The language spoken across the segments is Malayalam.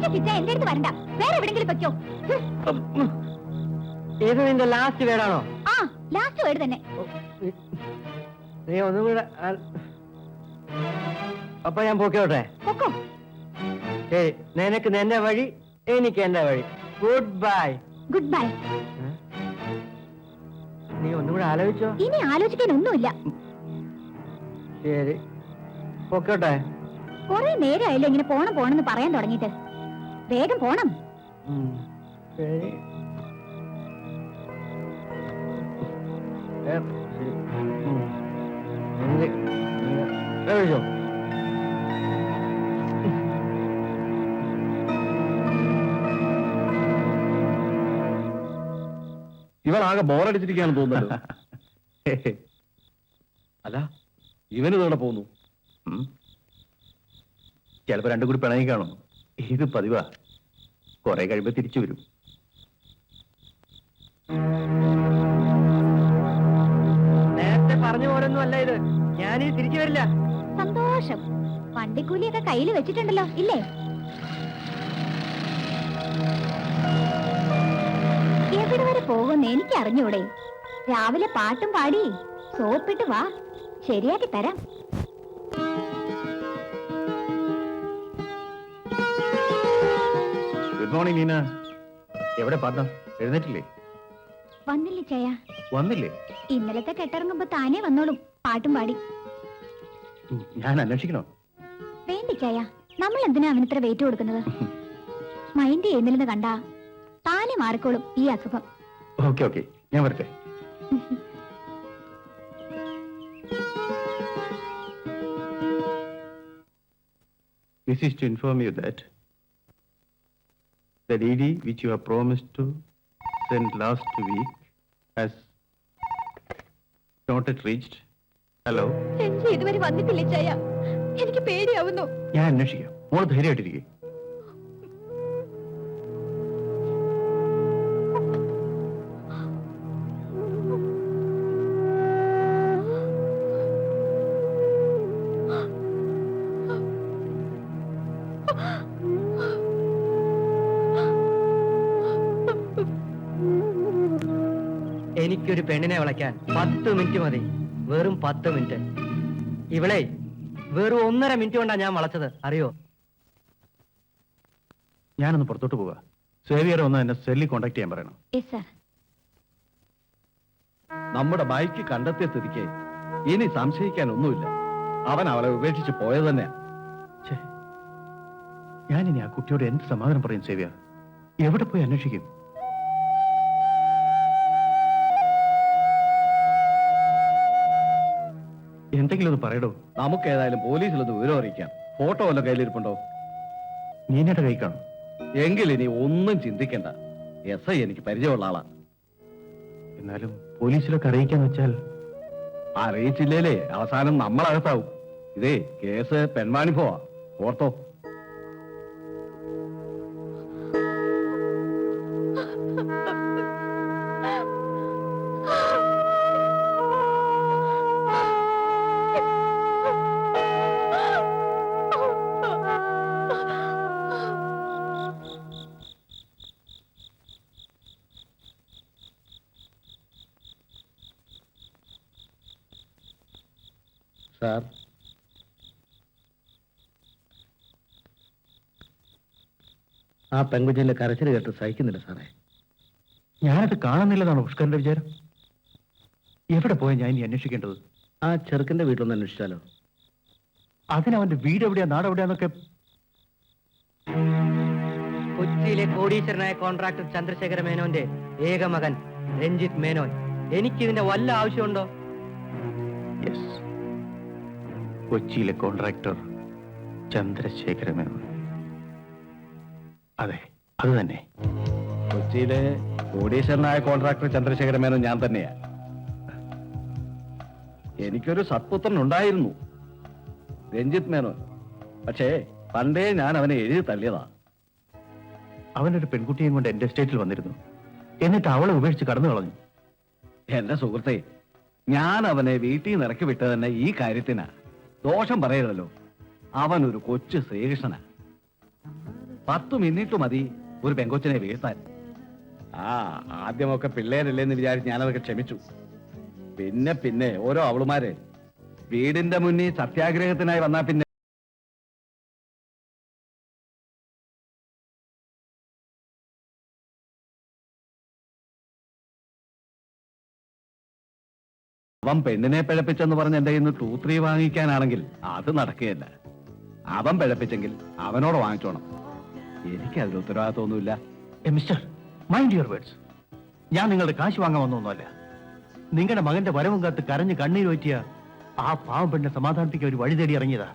എന്റെ അടുത്ത് വരണ്ട, വേറെ എവിടെങ്കിലും വെക്കോ. ഇത് നിന്റെ ലാസ്റ്റ് വേർഡാണോ? ആ, ലാസ്റ്റ് വേർഡ് തന്നെ. നീ ഒന്നും കൂടെ. അപ്പൊ ഞാൻ പോക്കോട്ടെ? പൊക്കോ. ശരി, നിനക്ക് നിന്റെ വഴി, എനിക്ക് എന്റെ വഴി. Good bye. Good bye. നീ ഒന്നും കൂടെ ആലോചിച്ചോ? ഇനി ആലോചിക്കാൻ ഒന്നുമില്ല. ശരി, പൊക്കോട്ടെ. കുറെ നേരമായില്ലേ ഇങ്ങനെ പോണെന്ന് പറയാൻ തുടങ്ങിയിട്ട്. വേഗം പോണം. ശരി. കഴിച്ചോ? ഇവനാകെ ബോറടിച്ചിരിക്കാന്ന് തോന്നുന്നല്ലോ. അല്ല, ഇവന് ഇതോടെ പോന്നു. ചിലപ്പോ രണ്ടും കൂടി പിണങ്ങി കാണും. ഇത് പതിവാ, കുറെ കഴിയുമ്പോ തിരിച്ചു വരും. നേരത്തെ പറഞ്ഞ പോലൊന്നും അല്ല ഇത്. ഞാനീ തിരിച്ചു വരില്ല. സന്തോഷം. വണ്ടിക്കൂലിയൊക്കെ കയ്യിൽ വെച്ചിട്ടുണ്ടല്ലോ ഇല്ലേ? എവിടെ വരെ പോകുമെന്ന് എനിക്ക് അറിഞ്ഞൂടെ. രാവിലെ പാട്ടും പാടി സോപ്പിട്ട് വാ, ശരിയാക്കി തരാം. Good morning Neena. എവിടെ പാർട്ണർ? എഴുന്നേറ്റില്ലേ? വന്നില്ലേ ചായ? വന്നില്ലേ? ഇന്നലത്തെ കെട്ടിറങ്ങുമ്പോ താനേ വന്നോളും പാട്ടും പാടി. ഞാൻ അന്വേഷിക്കണോ? വേണ്ടി ചായ, നമ്മൾ എന്തിനാ അവനിത്ര വെയിറ്റ് കൊടുക്കുന്നത്? മൈൻഡ് ചെയ്യുന്നില്ലെന്ന് കണ്ടാ താനെ മാറിക്കോളും ഈ അസുഖം. ഓക്കെ ഓക്കെ, ഞാൻ വരട്ടെ. This is to inform you that the DD which you have promised to send last week has not yet reached. Hello? Ranji ഇതുവരെ വന്നിട്ടില്ല ചായ, എനിക്ക് പേടിയാവുന്നു. ഞാൻ അന്വേഷിക്കാം, മോള് ധൈര്യമായിട്ടിരിക്കെ. എനിക്കൊരു പെണ്ണിനെ വിളയ്ക്കാൻ 10 മിനിറ്റ് മതി. വെറും 10 മിനിറ്റ്. ഇവളെ വെറും 1.5 മിനിറ്റ് കൊണ്ടാ ഞാൻ വളച്ചത്, അറിയോ? ഞാനൊന്ന് പുറത്തോട്ട് പോവാ. സേവിയർ ഒന്ന് എന്നെ സെല്ലിൽ കോണ്ടാക്ട് ചെയ്യാൻ പറയണം. Yes sir. നമ്മുടെ ബൈക്ക് കണ്ടെത്തിയ സ്ഥിതിക്ക് ഇനി സംശയിക്കാനൊന്നുമില്ല. അവൻ അവളെ ഉപേക്ഷിച്ച് പോയത് തന്നെയാ. ഞാനിനി ആ കുട്ടിയോട് എന്ത് സമാധാനം പറയും സേവിയർ? എവിടെ പോയി അന്വേഷിക്കും? എന്തെങ്കിലും ഒന്ന് പറയടോ. നമുക്ക് ഏതായാലും പോലീസിലൊന്ന് വിവരം അറിയിക്കാം. ഫോട്ടോ വല്ല കയ്യിലിരിപ്പുണ്ടോ? നീനയുടെ കൈ കാണും. എങ്കിൽ ഇനി ഒന്നും ചിന്തിക്കണ്ട. SI എനിക്ക് പരിചയമുള്ള ആളാ. എന്നാലും പോലീസിലൊക്കെ അറിയിക്കാന്ന് വെച്ചാൽ? അറിയിച്ചില്ലേലേ അവസാനം നമ്മളകത്താവും. ഇതേ കേസ് പെൺവാണിപ്പോവാ, ഓർത്തോ. സാർ, ആ പെൺകുഞ്ഞിന്റെ കരച്ചിൽ കേട്ട് സഹിക്കുന്നില്ല സാറേ. ഞാനത് കാണുന്നില്ലെന്നാണ് പുഷ്കരന്റെ വിചാരം. എവിടെ പോയാൽ ഞാൻ ഇനി അന്വേഷിക്കേണ്ടത്? ആ ചെറുക്കന്റെ വീട്ടിലൊന്ന് അന്വേഷിച്ചാലോ? അതിനവന്റെ വീട് എവിടെയാ, നാട് എവിടെയാന്നൊക്കെ. കൊച്ചിയിലെ കോടീശ്വരനായ കോൺട്രാക്ടർ ചന്ദ്രശേഖര മേനോന്റെ ഏക മകൻ രഞ്ജിത്ത് മേനോൻ. എനിക്കിതിന്റെ വല്ല ആവശ്യമുണ്ടോ? യെസ്, കൊച്ചിയിലെ കോൺട്രാക്ടർ ചന്ദ്രശേഖര മേനോൻ. അതെ, അത് തന്നെ. കൊച്ചിയിലെ കോടീശ്വരനായ കോൺട്രാക്ടർ ചന്ദ്രശേഖര മേനോൻ ഞാൻ തന്നെയാ. എനിക്കൊരു സത്പുത്രൻ ഉണ്ടായിരുന്നു, രഞ്ജിത്ത് മേനോൻ. പക്ഷേ പണ്ടേ ഞാൻ അവനെ എഴുതി തള്ളിയതാ. അവനൊരു പെൺകുട്ടിയും കൊണ്ട് എന്റെ എസ്റ്റേറ്റിൽ വന്നിരുന്നു. എന്നിട്ട് അവളെ ഉപേക്ഷിച്ച് കടന്നു കളഞ്ഞു. എന്റെ സുഹൃത്തെ, ഞാൻ അവനെ വീട്ടിൽ നിന്ന് ഇറക്കി വിട്ടത് തന്നെ ഈ കാര്യത്തിനാ. ദോഷം പറയരുതല്ലോ. അവനൊരു കൊച്ചു ശ്രീകൃഷ്ണനാ. 10 മിനിറ്റ് മതി ഒരു പെങ്കൊച്ചിനെ വീഴ്ത്താൻ. ആ ആദ്യമൊക്കെ പിള്ളേരല്ലേന്ന് വിചാരിച്ച് ഞാനതൊക്കെ ക്ഷമിച്ചു. പിന്നെ പിന്നെ ഓരോ അവളുമാര് വീടിന്റെ മുന്നിൽ സത്യാഗ്രഹത്തിനായി വന്നാ പിന്നെ അവൻ പെണ്ണിനെ പിഴപ്പിച്ചെന്ന് പറഞ്ഞ് എന്റെ കയ്യിൽ നിന്ന് 2-3 വാങ്ങിക്കാനാണെങ്കിൽ അത് നടക്കുകയല്ല. അവൻ പിഴപ്പിച്ചെങ്കിൽ അവനോട് വാങ്ങിച്ചോണം. എനിക്ക് അതിൽ ഉത്തരവാദിത്വമൊന്നുമില്ല. Mister, mind your words. ഞാൻ നിങ്ങളുടെ കാശ് വാങ്ങാൻ വന്നൊന്നുമല്ല. നിങ്ങളുടെ മകന്റെ വരവും കാത്ത് കരഞ്ഞ് കണ്ണീര് പറ്റിയ ആ പാവം പെണ്ണെ സമാധാനത്തിക്ക് ഒരു വഴി തേടി ഇറങ്ങിയതാ.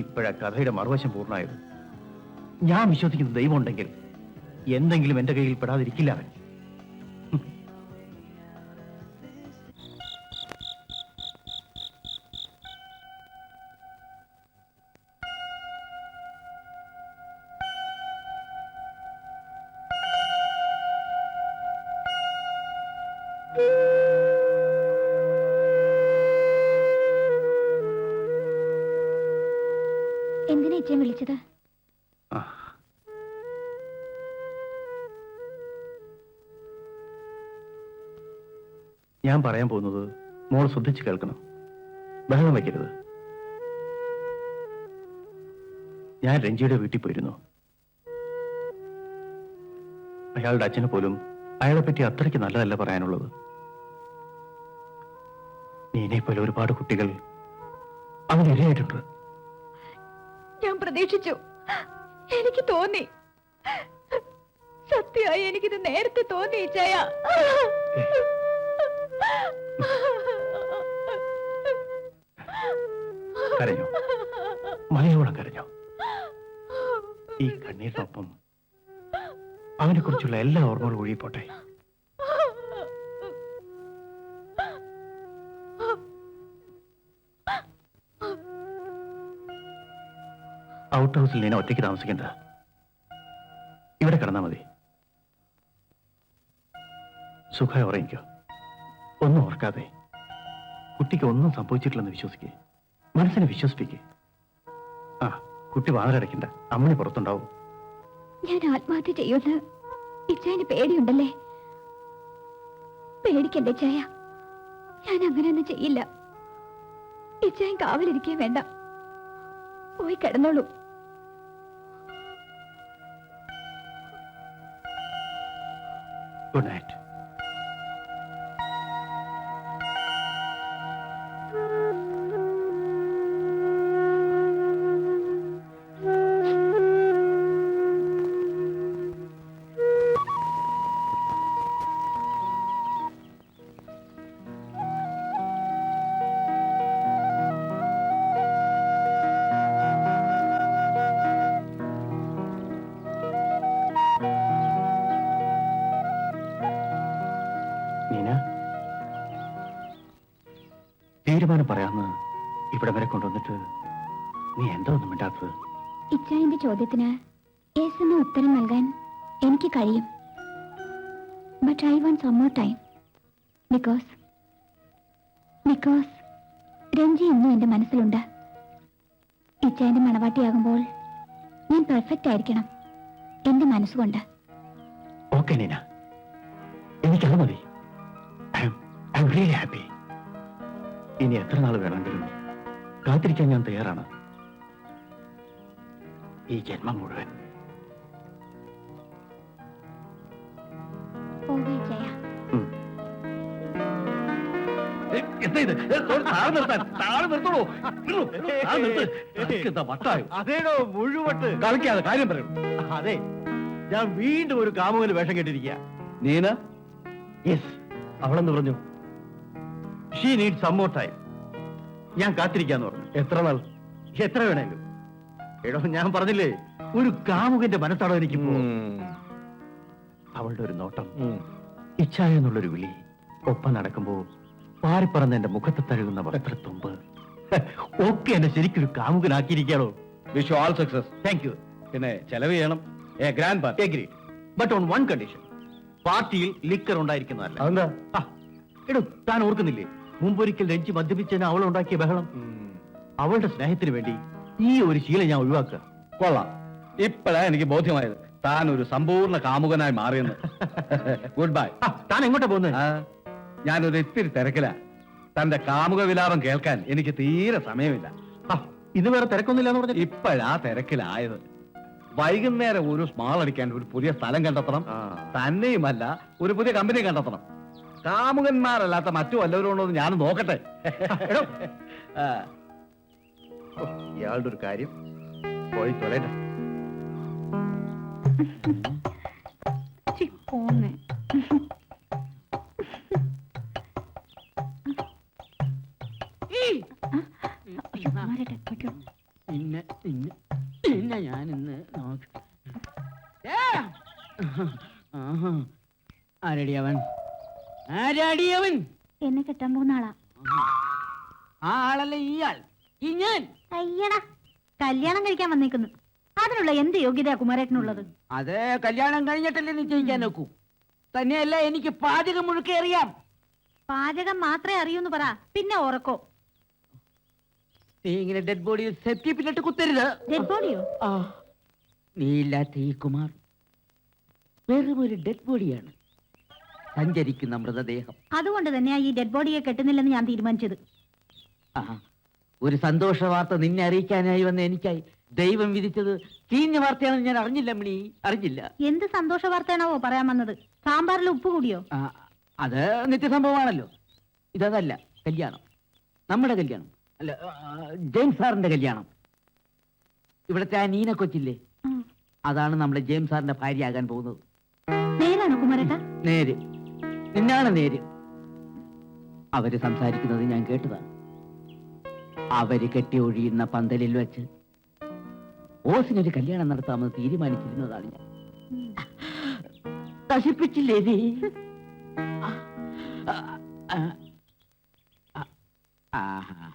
ഇപ്പോഴാ കഥയുടെ മറുവശം പൂർണ്ണമായത്. ഞാൻ വിശ്വസിക്കുന്ന ദൈവം ഉണ്ടെങ്കിൽ എന്തെങ്കിലും എന്റെ കയ്യിൽ പെടാതിരിക്കില്ല അവൻ. എന്തിനാ ഇച്ചയും വിളിച്ചത്? ഞാൻ പറയാൻ പോകുന്നത് മോൾ ശ്രദ്ധിച്ച് കേൾക്കണം. ബഹളം വയ്ക്കരുത്. ഞാൻ രഞ്ജിയുടെ വീട്ടിൽ പോയിരുന്നു. അയാളുടെ അച്ഛനെ പോലും അയാളെ പറ്റി അത്രയ്ക്ക് നല്ലതല്ല പറയാനുള്ളത്. നീനെ പോലെ ഒരുപാട് കുട്ടികൾ അവനിരയായിട്ടുണ്ട്. ഞാൻ പ്രതീക്ഷിച്ചു. എനിക്ക് തോന്നി. സത്യമായി എനിക്കിത് നേരത്തെ തോന്നി ഇച്ചയ. കരഞ്ഞോ? മലയോളം കരഞ്ഞോ? ഈ കണ്ണീരിനൊപ്പം അവനെ കുറിച്ചുള്ള എല്ലാ ഓർമ്മകളും ഒഴിയപ്പോട്ടെ. ഔട്ട് ഹൗസിൽ നീന ഒറ്റയ്ക്ക് താമസിക്കണ്ട. ഇവിടെ കിടന്നാ മതി. സുഖമായി ഉറങ്ങിക്കോ. ഒന്നും ഓർക്കാതെ. കുട്ടിക്ക് ഒന്നും സംഭവിച്ചിട്ടില്ലെന്ന് വിശ്വസിക്കേ. മനസ്സിനെ വിശ്വസിപ്പിക്കേ. ആ, കുട്ടി വാതിലടയ്ക്കണ്ട. അമ്മണി പുറത്തുണ്ടാവും. ഞാൻ ആത്മഹത്യ ചെയ്യുമെന്ന് ഇച്ചായന് പേടിയുണ്ടല്ലേ? പേടിക്കണ്ടേ ഇച്ചായ. ഞാൻ അങ്ങനെയൊന്നും ചെയ്യില്ല. ഇച്ചായൻ കാവലിരിക്കേ വേണ്ട. പോയി കിടന്നോളൂ. Good night. തീരുമാനം പറയാന്ന് ഇവിടെ വരെ കൊണ്ടുവന്നിട്ട് നീ എന്താ ഒന്നും മിണ്ടാത്തത്? ഇച്ചായന്റെ ചോദ്യത്തിന് യെസ് എന്ന ഉത്തരം നൽകാൻ എനിക്ക് കഴിയും. But I want some more time. Because Ranji ഇന്നും എന്റെ മനസ്സിലുണ്ട്. ഇച്ചായന്റെ മണവാട്ടിയാകുമ്പോൾ ഞാൻ പെർഫെക്റ്റ് ആയിരിക്കണം എന്റെ മനസ്സുകൊണ്ട്. ഓക്കെ നീന, എനിക്കത് മതി. I am really happy. ഇനി എത്ര നാൾ വേണമെങ്കിലും കാത്തിരിക്കാൻ ഞാൻ തയ്യാറാണ്. ഈ ജന്മം മുഴുവൻ. അതേടോ മുഴുവട്ട് കളിക്കാതെ കാര്യം പറയൂ. അതെ, ഞാൻ വീണ്ടും ഒരു കാമുകന് വേഷം കെട്ടിരിക്കുക. നീന? യെസ്. അവളെന്ന് പറഞ്ഞു she need some more time. ഞാൻ കാത്തിരിക്കാന്ന് പറഞ്ഞു. എത്ര നാൾ? എത്ര വേണേലും. എടോ, ഞാൻ പറഞ്ഞില്ലേ, ഒരു കാമുകന്റെ മനസ്സാണോ എനിക്കിപ്പോ. അവളുടെ ഒരു നോട്ടം, ഇച്ഛായ എന്നുള്ളൊരു വിളി, ഒപ്പം നടക്കുമ്പോ പാറിപ്പറന്ന് എന്റെ മുഖത്ത് തഴുകുന്ന വസ്ത്രത്തുമ്പ് ഒക്കെ എന്നെ ശരിക്കൊരു കാമുകനാക്കിയിരിക്കാണോ. Wish you all success. Thank you. പിന്നെ ചെലവ് ചെയ്യണം. A grand party. Agree. But on one condition. പാർട്ടിയിൽ ലിക്കർ ഉണ്ടായിരിക്കുന്നതല്ല. അതെന്താ? എടോ, താൻ ഓർക്കുന്നില്ലേ, മുമ്പൊരിക്കൽ രഞ്ജി മദ്യപിച്ചതിന് അവൾ ഉണ്ടാക്കിയ ബഹളം? അവളുടെ സ്നേഹത്തിന് വേണ്ടി ഈ ഒരു ശീലം ഞാൻ ഒഴിവാക്കുക. കൊള്ളാം. ഇപ്പോഴാ എനിക്ക് ബോധ്യമായത് താൻ ഒരു സമ്പൂർണ്ണ കാമുകനായി മാറിയെന്ന്. Good bye. താൻ എങ്ങോട്ടാ പോകുന്നത്? ഞാനൊരു ഇത്തിരി തിരക്കിലാ. തന്റെ കാമുക വിലാപം കേൾക്കാൻ എനിക്ക് തീരെ സമയമില്ല. ഇത് വേറെ തിരക്കൊന്നുമില്ല എന്ന് പറഞ്ഞു. ഇപ്പോഴാ തിരക്കിലായത്. വൈകുന്നേരം ഒരു സ്മാൾ അടിക്കാൻ ഒരു പുതിയ സ്ഥലം കണ്ടെത്തണം. തന്നെയുമല്ല, ഒരു പുതിയ കമ്പനി കണ്ടെത്തണം. കാമുകന്മാരല്ലാത്ത മറ്റു വല്ലവരും ഉണ്ടോ എന്ന് ഞാൻ നോക്കട്ടെ. ആ, ഇയാളുടെ ഒരു കാര്യം പോയി തൊലൈ. പിന്നെ ഞാൻ ഇന്ന് ആരടിയവൻ ആരടിയവൻ എന്നെ കെട്ടാൻ പോകുന്ന ആളാ. ആ ആളല്ല ഇയാൾ, ഈ ഞാൻ. അയ്യടാ, കല്യാണം കഴിക്കാൻ വന്നേക്കുന്നു. അതിനുള്ള എന്ത് യോഗ്യതയാ കുമാരേട്ടനുള്ളത്? അത് കല്യാണം കഴിഞ്ഞിട്ടല്ലേ നിശ്ചയിക്കാൻ നോക്കൂ. തന്നെയല്ല, എനിക്ക് പാചകം മുഴുക്കെ അറിയാം. പാചകം മാത്രമേ അറിയൂന്ന് പറ, പിന്നെ ഉറക്കോ. നീ ഇങ്ങനെ ഡെഡ് ബോഡി സെപ്റ്റി പിന്നിട്ട് കുത്തരുത്. ഡെഡ് ബോഡിയോ? ആ, നീ ഇല്ലാത്ത ഈ കുമാർ വെറും ഒരു ഡെഡ് ബോഡിയാണ്, സഞ്ചരിക്കുന്ന മൃതദേഹം. അതുകൊണ്ട് തന്നെയാ ഈ ഡെഡ് ബോഡിയെ കെട്ടുന്നില്ലെന്ന് ഞാൻ തീരുമാനിച്ചത്. ആ, ഒരു സന്തോഷ വാർത്ത നിന്നെ അറിയിക്കാനായി വന്ന എനിക്കായി ദൈവം വിധിച്ചത് ചീഞ്ഞ വാർത്തയാണെന്ന് ഞാൻ അറിഞ്ഞില്ല മണി, അറിഞ്ഞില്ല. എന്ത് സന്തോഷ വാർത്തയാണാവോ പറയാൻ വന്നത്? സാമ്പാറിൽ ഉപ്പ് കൂടിയോ? ആ, അത് നിത്യസംഭവമാണല്ലോ. ഇതല്ല കല്യാണം, നമ്മുടെ കല്യാണം അല്ല, ജെയിംസ് സാറിന്റെ കല്യാണം. ഇവിടുത്തെ ആ നീന കൊച്ചില്ലേ, അതാണ് നമ്മുടെ ജെയിംസ് സാറിന്റെ ഭാര്യയാകാൻ പോകുന്നത്. നേരാണോ കുമാരേട്ട? നേര്, നിന്നാണ് നേര്. അവര് സംസാരിക്കുന്നത് ഞാൻ കേട്ടതാണ്. അവര് കെട്ടി ഒഴിയുന്ന പന്തലിൽ വെച്ച് ഓസിനൊരു കല്യാണം നടത്താമെന്ന് തീരുമാനിച്ചിരുന്നതാണ് ഞാൻ. നശിപ്പിച്ചില്ലേ നീ? ആഹാ.